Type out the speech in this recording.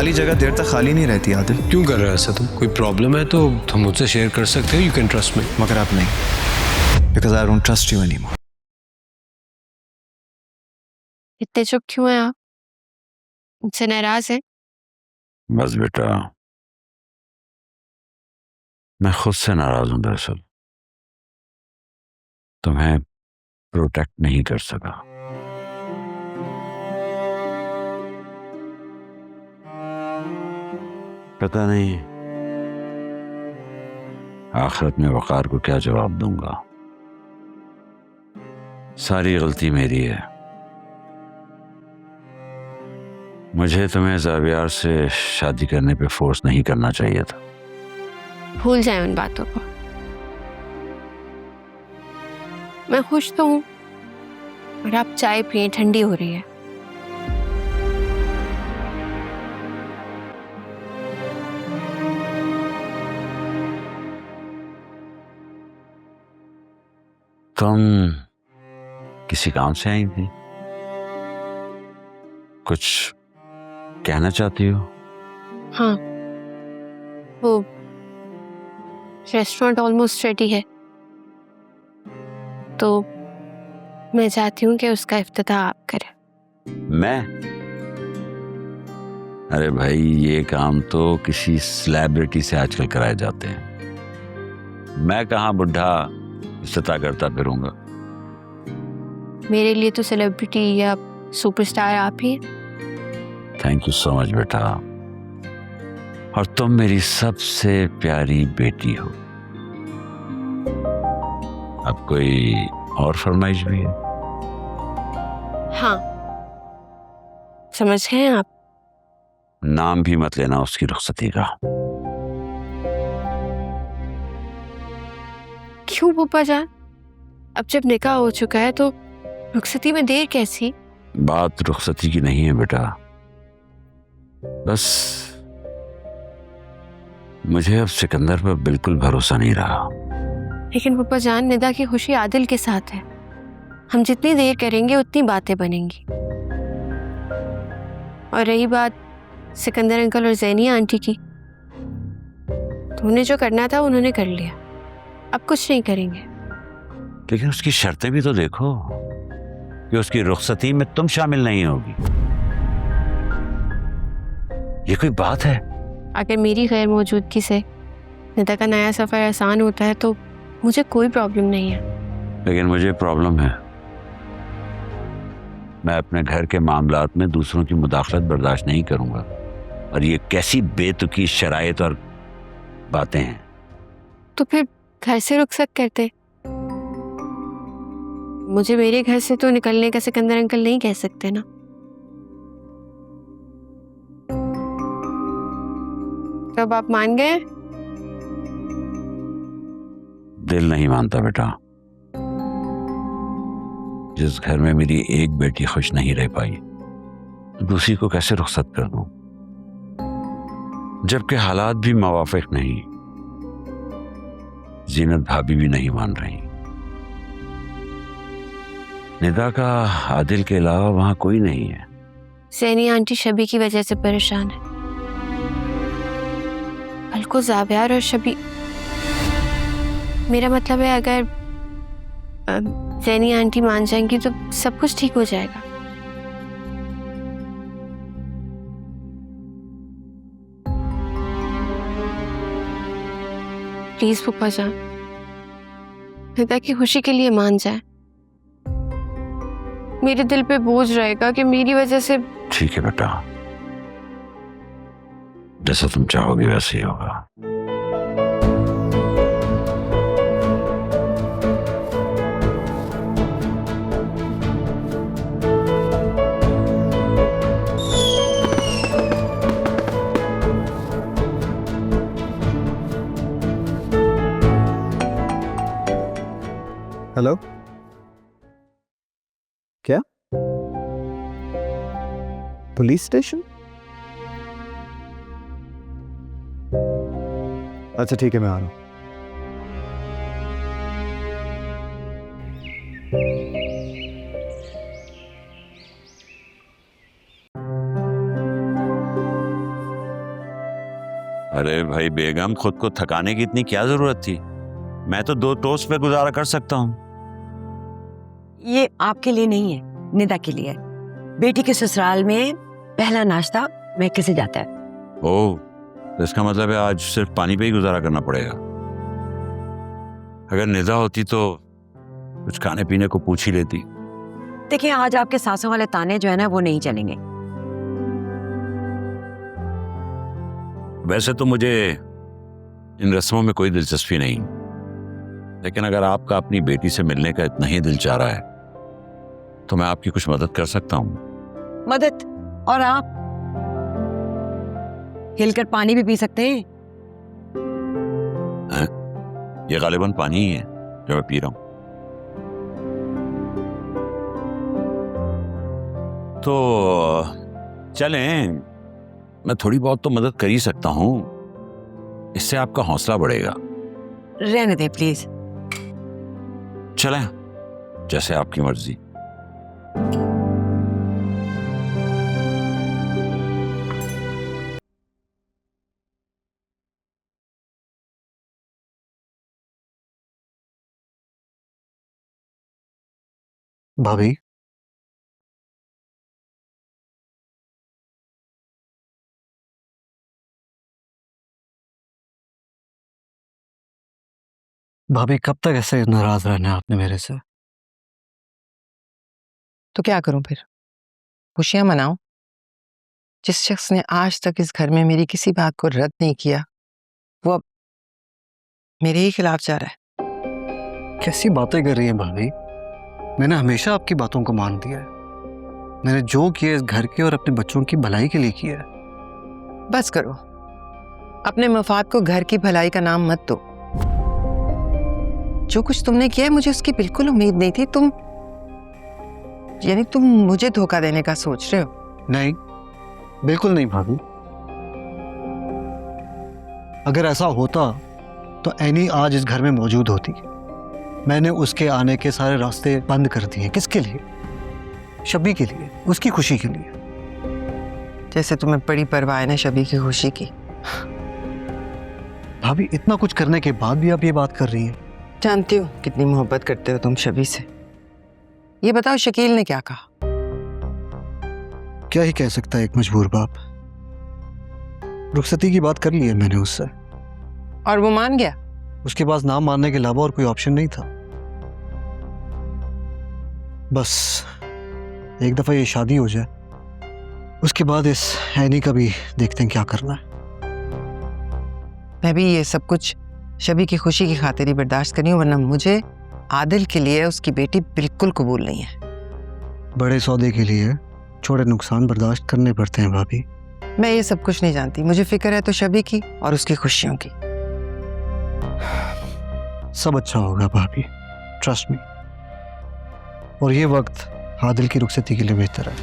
खाली जगह देर तक खाली नहीं रहती आदिल। क्यों कर रहे हो ऐसा तुम? कोई प्रॉब्लम है तो तुम मुझसे शेयर कर सकते हो, यू कैन ट्रस्ट मी। मगर आप नहीं, because I don't trust you anymore. इतने चुप क्यों हैं आप? मुझसे नाराज हैं? बस बेटा, मैं खुद से नाराज हूं। दरअसल तुम्हें प्रोटेक्ट नहीं कर सका। पता नहीं आखिरत में वकार को क्या जवाब दूंगा। सारी गलती मेरी है। मुझे तुम्हें ज़ावियार से शादी करने पे फोर्स नहीं करना चाहिए था। भूल जाए उन बातों को। मैं खुश तो हूं, और आप चाय पिए, ठंडी हो रही है। तुम किसी काम से आई थी? कुछ कहना चाहती हो? हाँ, वो रेस्टोरेंट ऑलमोस्ट रेडी है, तो मैं चाहती हूँ कि उसका इफ्तिताह आप करें। मैं? अरे भाई, ये काम तो किसी सेलिब्रिटी से आजकल कराए जाते हैं। मैं कहाँ बुढ़ा इफ्तिताह करता फिरूंगा। मेरे लिए तो सेलिब्रिटी या सुपरस्टार आप ही हैं। थैंक यू सो मच बेटा। और तुम मेरी सबसे प्यारी बेटी हो। अब कोई और फरमाइश भी है? हाँ, समझ गए आप? नाम भी मत लेना उसकी रुखसती का। क्यों पप्पा जान? अब जब निकाह हो चुका है तो रुखसती में देर कैसी? बात रुखसती की नहीं है बेटा, बस मुझे अब सिकंदर पर बिल्कुल भरोसा नहीं रहा। लेकिन पप्पा जान, निदा की खुशी आदिल के साथ है। हम जितनी देर करेंगे उतनी बातें बनेंगी। और रही बात सिकंदर अंकल और ज़ैनिया आंटी की, तो उन्हें जो करना था उन्होंने कर लिया, अब कुछ नहीं करेंगे। लेकिन उसकी शर्तें भी तो देखो कि उसकी रुखसती में तुम शामिल नहीं होगी। ये कोई बात है? अगर मेरी गैर मौजूदगी से निदा का नया सफ़र आसान होता है तो मुझे कोई प्रॉब्लम नहीं है। लेकिन मुझे प्रॉब्लम है। मैं अपने घर के मामलात में दूसरों की मुदाखलत बर्दाश्त नहीं करूंगा। और ये कैसी बेतुकी शराइत और बातें हैं। तो फिर घर से रुखसत करते। मुझे मेरे घर से तो निकलने का सिकंदर अंकल नहीं कह सकते ना। तब आप मान गए? दिल नहीं मानता बेटा। जिस घर में मेरी एक बेटी खुश नहीं रह पाई, दूसरी को कैसे रुखसत कर दूं? जबकि हालात भी मुवाफिक नहीं। जीनत भाभी भी नहीं मान रही। निदा का आदिल के अलावा वहां कोई नहीं है। ज़ैनिया आंटी शबी की वजह से परेशान है। कल को ज़ावियार और शबी, मेरा मतलब है अगर ज़ैनिया आंटी मान जाएंगी तो सब कुछ ठीक हो जाएगा। प्लीज पप्पा जान, निदा की खुशी के लिए मान जाए। मेरे दिल पे बोझ रहेगा कि मेरी वजह से। ठीक है बेटा, जैसा तुम चाहोगे वैसे ही होगा। हेलो, क्या? Police station? अच्छा ठीक है, मैं आ रहा हूँ। अरे भाई बेगम, खुद को थकाने की इतनी क्या जरूरत थी? मैं तो 2 टोस्ट पे गुजारा कर सकता हूँ। ये आपके लिए नहीं है, निदा के लिए है। बेटी के ससुराल में पहला नाश्ता मैके से जाता है। ओह, तो इसका मतलब है आज सिर्फ पानी पे ही गुजारा करना पड़ेगा। अगर निदा होती तो कुछ खाने पीने को पूछ ही लेती। देखिए, आज आपके सासों वाले ताने जो है ना वो नहीं चलेंगे। वैसे तो मुझे इन रस्मों में कोई दिलचस्पी नहीं, लेकिन अगर आपका अपनी बेटी से मिलने का इतना ही दिल चाह रहा है तो मैं आपकी कुछ मदद कर सकता हूँ। मदद? और आप हिलकर पानी भी पी सकते हैं। ये गालिबन पानी ही है जो मैं पी रहा हूँ। तो चलें, मैं थोड़ी बहुत तो मदद कर ही सकता हूँ, इससे आपका हौसला बढ़ेगा। रहने दे प्लीज। चलें, जैसे आपकी मर्जी। भाभी, भाभी कब तक ऐसे नाराज रहना है आपने मेरे से? तो क्या करूं फिर? खुशियां मनाऊं? जिस शख्स ने आज तक इस घर में मेरी किसी बात को रद्द नहीं किया, वो अब मेरे ही खिलाफ जा रहा है। कैसी बातें कर रही हैं भाभी? मैंने हमेशा आपकी बातों को मान दिया है। मैंने जो किया इस घर के और अपने बच्चों की भलाई के लिए किया है। बस करो, अपने मफाद को घर की भलाई का नाम मत दो। जो कुछ तुमने किया है मुझे उसकी बिल्कुल उम्मीद नहीं थी। तुम मुझे धोखा देने का सोच रहे हो? नहीं, बिल्कुल नहीं भाभी। अगर ऐसा होता तो एनी आज इस घर में मौजूद होती। मैंने उसके आने के सारे रास्ते बंद कर दिए। किसके लिए? शबी के लिए, उसकी खुशी के लिए। जैसे तुम्हें बड़ी परवाह है ना शबी की खुशी की। भाभी, इतना कुछ करने के बाद भी आप ये बात कर रही हैं। जानती हो कितनी मोहब्बत करते हो तुम शबी से। ये बताओ शकील ने क्या कहा? क्या ही कह सकता है एक मजबूर बाप। रुखसती की बात कर ली है मैंने उससे। और वो मान गया? उसके पास नाम मानने के अलावा और कोई ऑप्शन नहीं था। बस एक दफा ये शादी हो जाए, उसके बाद इस हैनी का भी देखते हैं क्या करना है। मैं भी ये सब कुछ शबी की खुशी की खातिर ही बर्दाश्त करी हूँ, वरना मुझे आदिल के लिए उसकी बेटी बिल्कुल कबूल नहीं है। बड़े सौदे के लिए छोटे नुकसान बर्दाश्त करने पड़ते हैं भाभी। मैं ये सब कुछ नहीं जानती, मुझे फिक्र है तो शबी की और उसकी खुशियों की। सब अच्छा होगा भाभी, ट्रस्ट मी। और ये वक्त आदिल की रुखसती के लिए बेहतर है।